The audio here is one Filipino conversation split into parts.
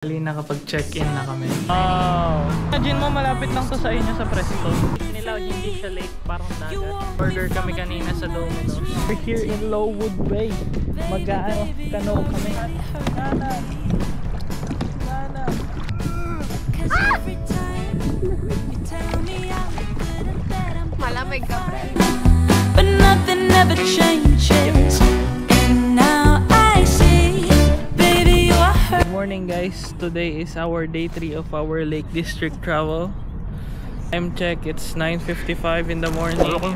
Nakapag-check-in na kami. Wow! Imagine mo, malapit lang to sa inyo sa Presto. Nila hindi siya lake, parang dagat. Order kami kanina sa Domino's. We're here in Lowood Bay. Mag-canoe kami. Malamig ka, pre. But nothing ever changes. And now I see, baby, you are hurt. Good morning guys, today is our day 3 of our Lake District travel. Time check, it's 9:55 in the morning. Ako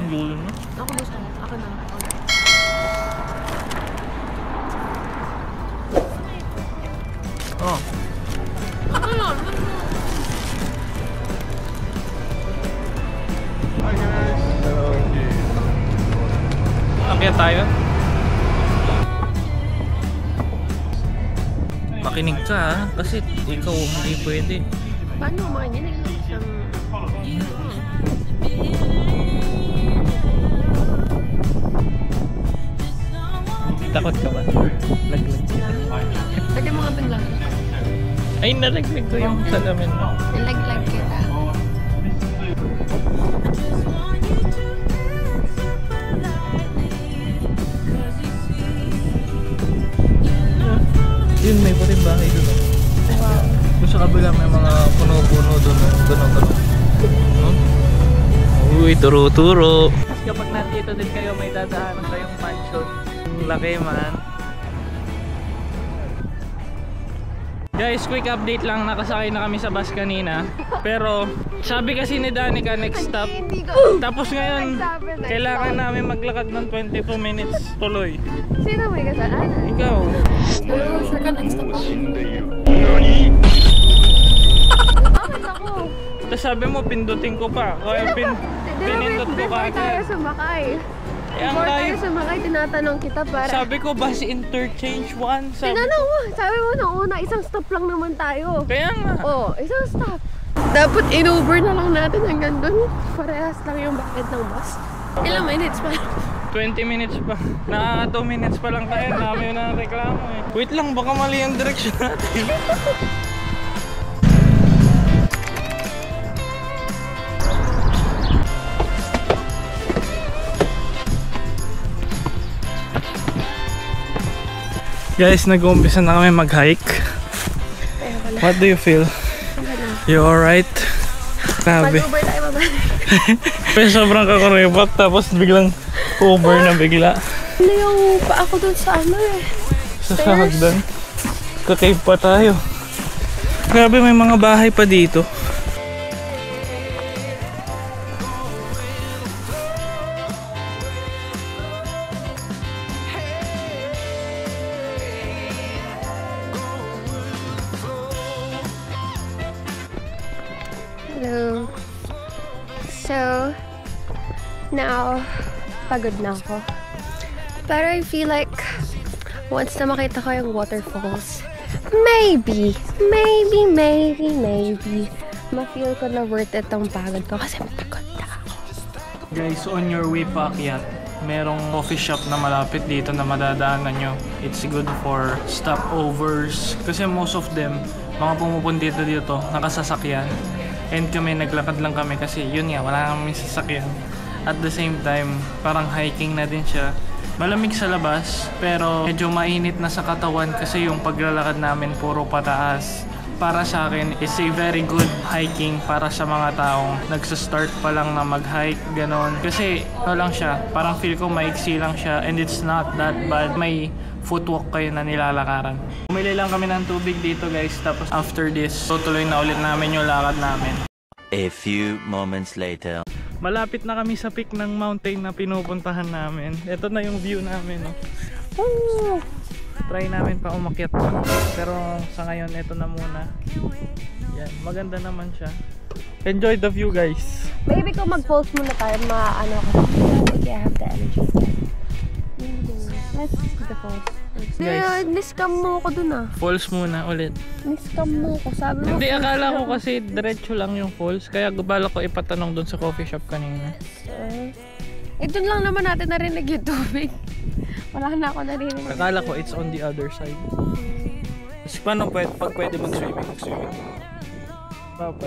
gusto. Ako na. Oh. Ako na. Hi guys. Hello. Akyat tayo. Makinig ka ha, kasi ikaw hindi pwede. Paano makinig ng isang... Takot ka ba? Laglag kita. Pwede mga biglang. Ay, nalaglag ko yung salamin mo. Nalaglag kita. Yun, may pa rin bahay doon. Wow. Kung sa kabila may mga puno-puno doon. Gano'n. Uy, turo-turo. Kapag nandito din kayo, may dadaanan kayong mansion. Laki man. Guys, quick update lang. Nakasakay na kami sa bus kanina. Pero sabi kasi ni Danica next stop. Tapos ngayon, kailangan namin maglakad ng 22 minutes tuloy. Sino may kasalanan? Ikaw. Hello, sure ka next stop ako. Bakit ako? Tapos sabi mo, pindutin ko pa. Kaya pinindot ko Before tayo kagad. sumakay. Eh, ang Before tayo layo. sumakay, tinatanong kita para... Sabi ko, bus interchange 1. Tinanong mo, sabi mo nung una, isang stop lang naman tayo. Kaya nga. Oo, isang stop. Dapat in-Uber na lang natin hanggang dun. Parehas lang yung bakit ng bus. Ilang minutes pa? 20 minutes pa. Nakaka 2 minutes pa lang tayo. Dami na reklamo eh. Wait lang, baka mali yung direction natin. Guys, nag-uumpisa na kami mag-hike. What do you feel? You alright? Grabe. Mag-Uber tayo babalik. Pero sobrang kakuribot tapos biglang Uber na bigla. Ano yung pa ako dun sa ano eh? Sa hagdan. Kakave pa tayo. Grabe, may mga bahay pa dito. Hello. So, now, pagod na ako. Pero I feel like, once na makita ko yung waterfalls, maybe, ma-feel ko na worth it ang pagod ko kasi pagod na ako. Guys, on your way paakyat, merong coffee shop na malapit dito na madadaanan nyo. It's good for stopovers kasi most of them, mga pumupunta dito, nakasasakyan. And kami, naglakad lang kami kasi yun nga, wala kami sasakyan. At the same time, parang hiking na din siya. Malamig sa labas, pero medyo mainit na sa katawan kasi yung paglalakad namin puro pataas. Para sa akin, is a very good hiking para sa mga taong nagsa-start pa lang na mag-hike, ganon. Kasi ano lang siya, parang feel ko maiksi lang siya and it's not that bad. May footwalk kayo na nilalakaran. Bumili lang kami ng tubig dito guys, tapos after this, tutuloy na ulit namin yung lakad namin. A few moments later. Malapit na kami sa peak ng mountain na pinupuntahan namin. Ito na yung view namin. Oh. Try namin pa umakyat pa. Pero sa ngayon, ito na muna. Yan, maganda naman siya. Enjoy the view guys. Maybe kung mag-pulse muna tayo, ma-ano ko. Okay, I have the energy again. Let's see the falls. Guys. Niscam mo ko dun ah. Falls muna ulit. Niscam mo ko, sabi mo. Hindi, akala ko kasi diretso lang yung falls. Kaya gabala ko ipatanong dun sa coffee shop kanina. Dun lang naman natin narinig yung tubig. Wala na ako narinig. Akala ko it's on the other side. Kasi paano pag pwede mag-swimming? Papa.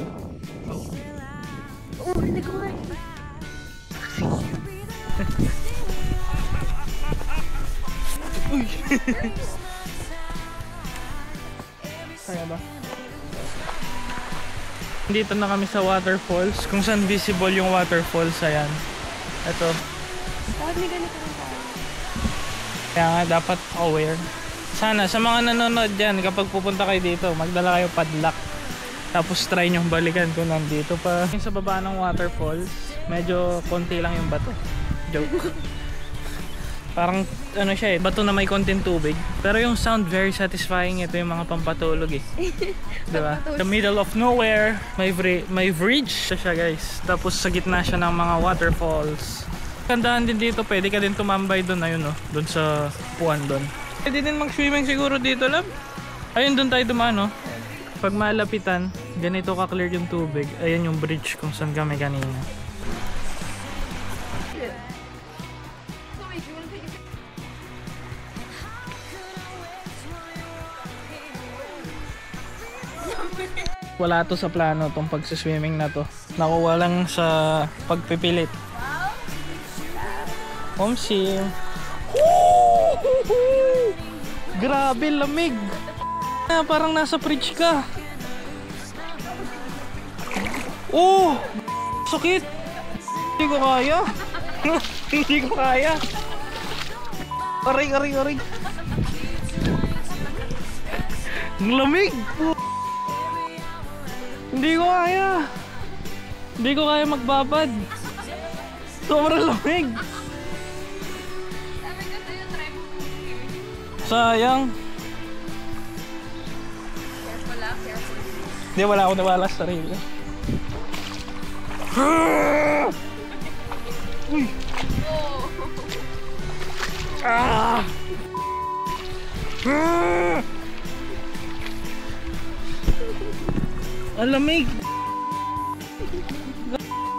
Oh, hindi ko nga. Uy! Kaya ba? Dito na kami sa waterfalls. Kung saan visible yung waterfalls, ayan. Ito. Bakit may ganito rin tayo? Kaya nga dapat aware. Sana sa mga nanonood dyan, kapag pupunta kayo dito, magdala kayo padlock. Tapos try nyo balikan kung nandito pa. Sa baba ng waterfalls, medyo konti lang yung bato. Joke. Parang ano siya eh, bato na may konting tubig. Pero yung sound very satisfying. Ito yung mga pampatulog eh. Diba? The middle of nowhere, may bridge siya guys. Tapos sa gitna siya ng mga waterfalls. Kandahan din dito, pwede ka din tumambay doon, ayun no, doon sa puwan doon. Pwede din mag-swimming siguro dito lang. Ayun doon tayo dumaan no. Pag malapitan, ganito ka-clear yung tubig. Ayan yung bridge kung saan kami kanina. Wala to sa plano tong pagsiswimming na to. Nakuha lang sa pagpipilit. Omsim. Grabe lamig. Parang nasa fridge ka. Oh! Sakit. Hindi ko kaya. Hindi ko kaya. Aray. Ang lamig. Hindi ko kaya. Hindi ko kaya magbabad. Sobrang lamig. Sayang. Hindi, wala akong nawala sa sarili. Uy. Ah. Ang lamig.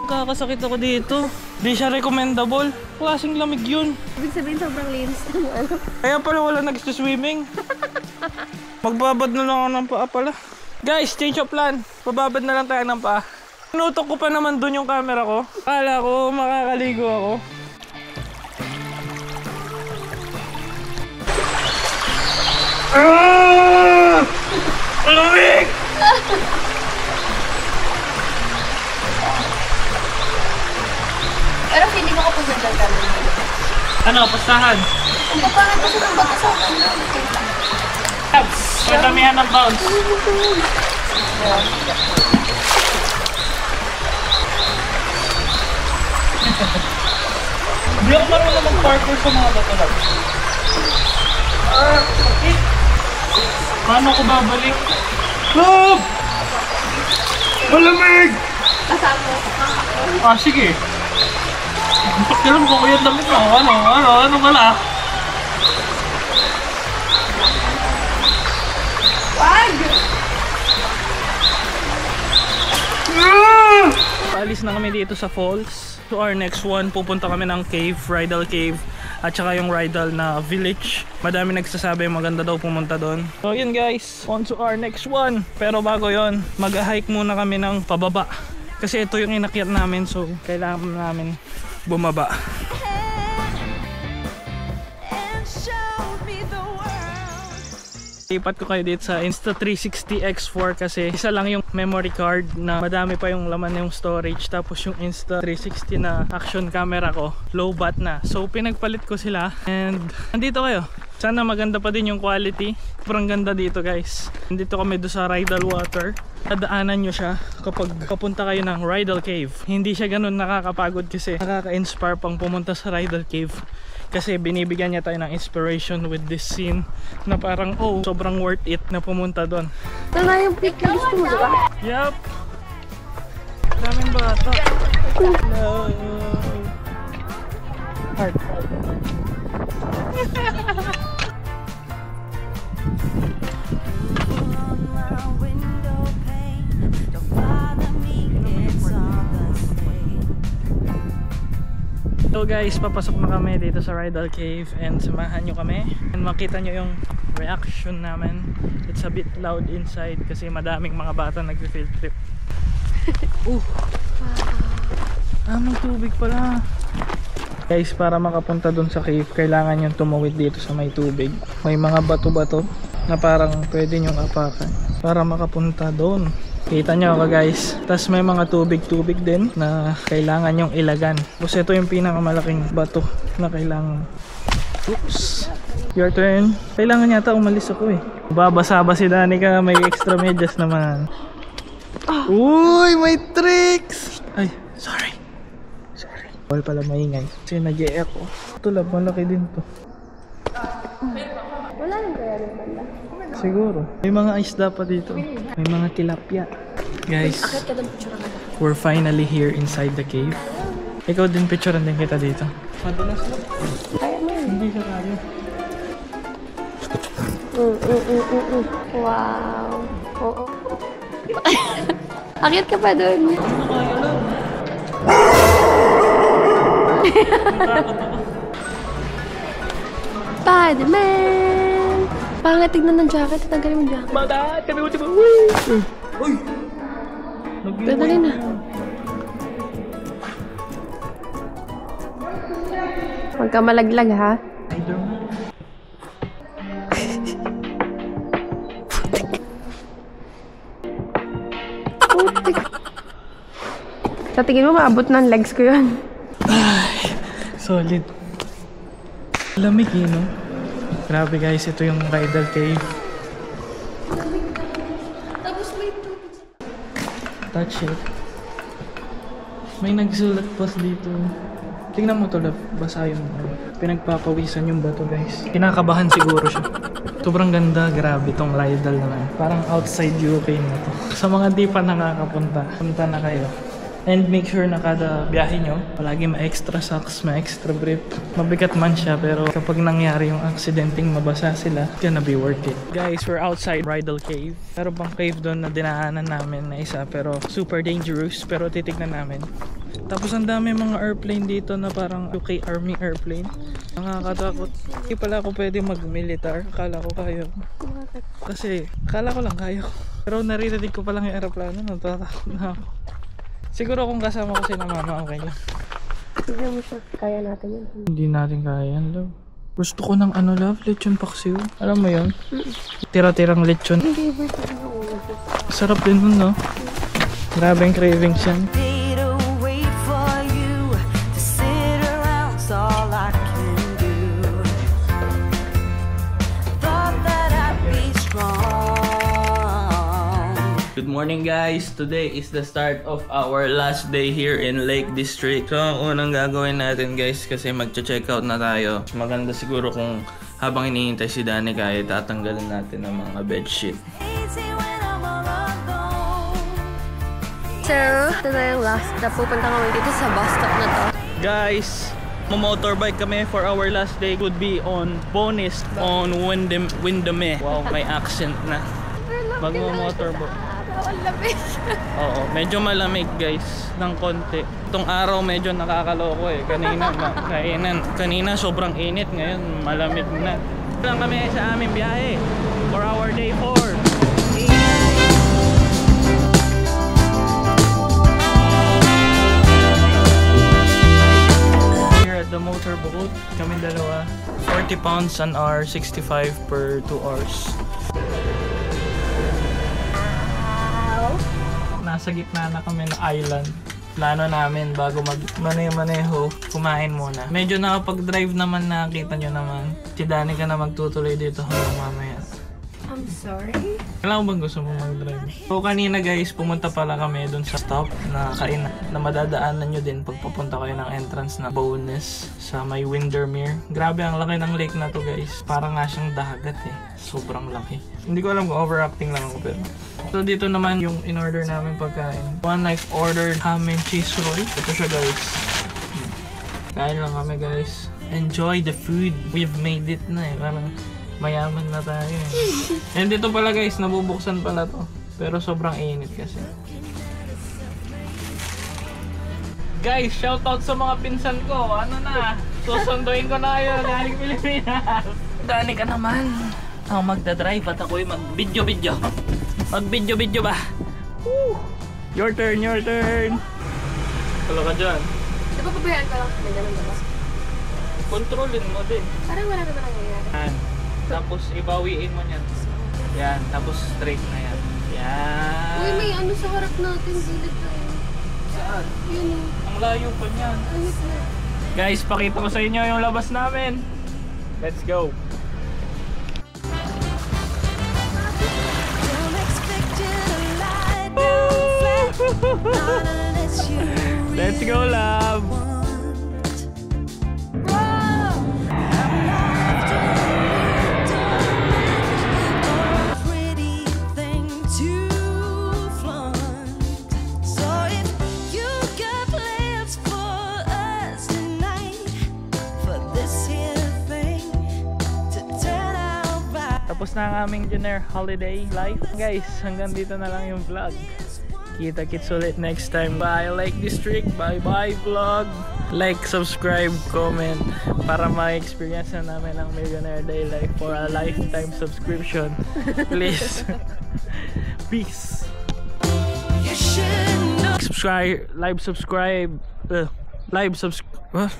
Kakasakit ako dito. Di siya recommendable. Klaseng lamig yun. Ibig sabihin sobrang linis na mo, ano? Kaya pala wala nag-swimming. Magbabad na lang ako ng paa pala. Guys, change of plan. Bababad na lang tayo ng paa. Pinutok ko pa naman dun yung camera ko. Akala ko makakaligo ako. Lamig! Pero hindi mo kapag nagdagdagan. Ano, pastahan? Kapag kasi ng bata sa akin. Madamihan ng bounce. Hindi ako marunong mag-parkour sa mga bato lang. Paano ko babalik? Love! Malamig! Kasama. Sige. Pakialam ko yung damit mo. Ano pala? Wag! Paalis na kami dito sa falls. To our next one, pupunta kami ng cave, Rydal Cave. At saka yung Rydal na village. Madami nagsasabi maganda daw pumunta doon. So yun guys, on to our next one. Pero bago yon, mag-hike muna kami ng pababa. Kasi ito yung inakyat namin, so kailangan namin bumaba. Lipat ko kayo dito sa Insta360 X4 kasi isa lang yung memory card na madami pa yung laman yung storage, tapos yung Insta360 na action camera ko low bat na, so pinagpalit ko sila and nandito kayo. Sana maganda pa din yung quality. Sobrang ganda dito guys. Nandito kami doon sa Rydal Water. Dadaanan nyo siya kapag papunta kayo ng Rydal Cave. Hindi siya ganun nakakapagod kasi nakaka-inspire pang pumunta sa Rydal Cave. Kasi binibigyan niya tayo ng inspiration with this scene na parang oh, sobrang worth it na pumunta doon. Ito na yung pick na gusto mo, diba? Yup! Daming bata. Hello! Heart. Ito So guys, papasok na kami dito sa Rydal Cave and samahan nyo kami and makita nyo yung reaction namin. It's a bit loud inside kasi madaming mga bata nag-field trip. May tubig pala. Guys, para makapunta dun sa cave, kailangan yung tumawid dito sa may tubig. May mga bato-bato na parang pwede nyong apakan para makapunta doon. Kita nyo ako guys. Tapos may mga tubig-tubig din na kailangan nyong ilagan. Tapos ito yung pinakamalaking bato na kailangan. Oops. Your turn. Kailangan yata umalis ako eh. Babasa ba si Danica? May extra medyas naman. Uy! May tricks! Ay, sorry. Bawal pala maingay. Kasi nag-e-echo. Ito lab, malaki din to. Wala nang kaya ng banda. Siguro. May mga isda pa dito. May mga tilapia. Guys, we're finally here inside the cave. Ikaw din, picturean din kita dito. Madulas lang. Kaya mo yun. Hindi siya tayo. Wow. Oo. Akit ka pa doon. Spider-Man! Pangit tignan ng jacket. Tanggalin mo yung jacket. Bagat! Kami mo diba? Uy! Dadali na. Huwag ka malaglag ha. Putik. Sa tingin mo maabot ng legs ko yun. Solid. Lamig eh, no? Grabe guys, ito yung Rydal Cave. Tapos may tubig. Touch it. May nagsulat pas dito. Tingnan mo to, love. Basa yun. Pinagpapawisan yung bato guys. Kinakabahan siguro siya. Sobrang ganda, grabe tong Rydal naman. Parang outside UK na to. Sa mga di pa nakakapunta, punta na kayo. And make sure na kada biyahe nyo, palagi ma-extra socks, ma-extra brief. Mabigat man siya, pero kapag nangyari yung aksidenteng mabasa sila, it's gonna be worth it. Guys, we're outside Rydal Cave. Pero bang cave doon na dinaanan namin na isa, pero super dangerous, pero titignan namin. Tapos ang dami mga airplane dito na parang UK Army airplane. Nakakatakot. Hindi pala ako pwede mag-militar. Akala ko kaya. Kasi, akala ko lang kaya ko. Pero naririnig ko pa lang yung aeroplano. Natatakot na ako. Siguro kung kasama ko si na mama, okay lang. Tignan mo siya. Kaya natin yun. Hindi natin kaya yan, love. Gusto ko ng ano, love, lechon paksiw. Alam mo yun? Tira-tirang lechon. Hindi, birthday na ulo. Sarap din nun, no? Grabe ang cravings yan. Good morning guys! Today is the start of our last day here in Lake District. So ang unang gagawin natin guys, kasi magcha-check out na tayo. Maganda siguro kung habang hinihintay si Danica ay tatanggalan natin ng mga bedsheet. So, ito na yung last na pupunta kami dito sa bus stop na to. Guys, motorbike kami for our last day. Would be on Bonis on Windome. Wow, may accent na. Magmo-motorbike. Oo, medyo malamig guys ng konti. Itong araw medyo nakakaloko eh. Kanina sobrang init, ngayon malamig na. Lang kami sa aming biyahe for our day 4. Here at the motorboat, kami dalawa. 40 pounds an hour, 65 per 2 hours. Nasa gitna na kami ng island. Plano namin bago mag-maneho, kumain muna. Medyo nakapag-drive naman, nakita nyo naman. Si Danica na magtutuloy dito hanggang mamaya. I'm sorry? Kailangan bang gusto mo mag-drive? So kanina guys, pumunta pala kami dun sa stop na kainan na madadaanan nyo din pag papunta kayo ng entrance na Bowness sa may Windermere. Grabe ang laki ng lake na to guys. Parang nga siyang dagat eh. Sobrang laki. Hindi ko alam kung overacting lang ako pero. So dito naman yung in-order namin pagkain. One I've ordered ham and cheese roll. Ito siya guys. Kain lang kami guys. Enjoy the food. We've made it na eh. Parang mayaman na tayo eh. And dito pala guys, nabubuksan pala to. Pero sobrang init kasi. Guys, shoutout sa mga pinsan ko. Ano na? Susunduin ko na kayo galing Pilipinas. Dani ka naman. Ako magdadrive at ako'y mag-video-video. Mag-video-video ba? Woo! Your turn, your turn. Wala ka dyan. Di ba pabayaan ka lang may ganun ba? Kontrolin mo din. Parang wala naman nangyayari. Yan. Tapos ibawiin mo yan. Yan. Tapos straight na yan. Yan. Uy, may ano sa harap natin. Gilid na yun. Saan? Yun o. Ang layo pa niyan. Ayos na. Guys, pakita ko sa inyo yung labas namin. Let's go. Don't expect you to lie down flat, not unless you Let's go, love. pretty thing to flaunt. So if you got plans for us tonight, for this here thing to turn out right. Tapos na ang aming dinner holiday life. Guys, hanggang dito na lang yung vlog. Kita-kits ulit next time. Bye, like this trick. Bye-bye vlog. Like, subscribe, comment para ma-experience na namin ang Millionaire Day Life for a lifetime subscription. Please. Peace. You should know. Subscribe, live subscribe.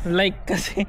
Like kasi.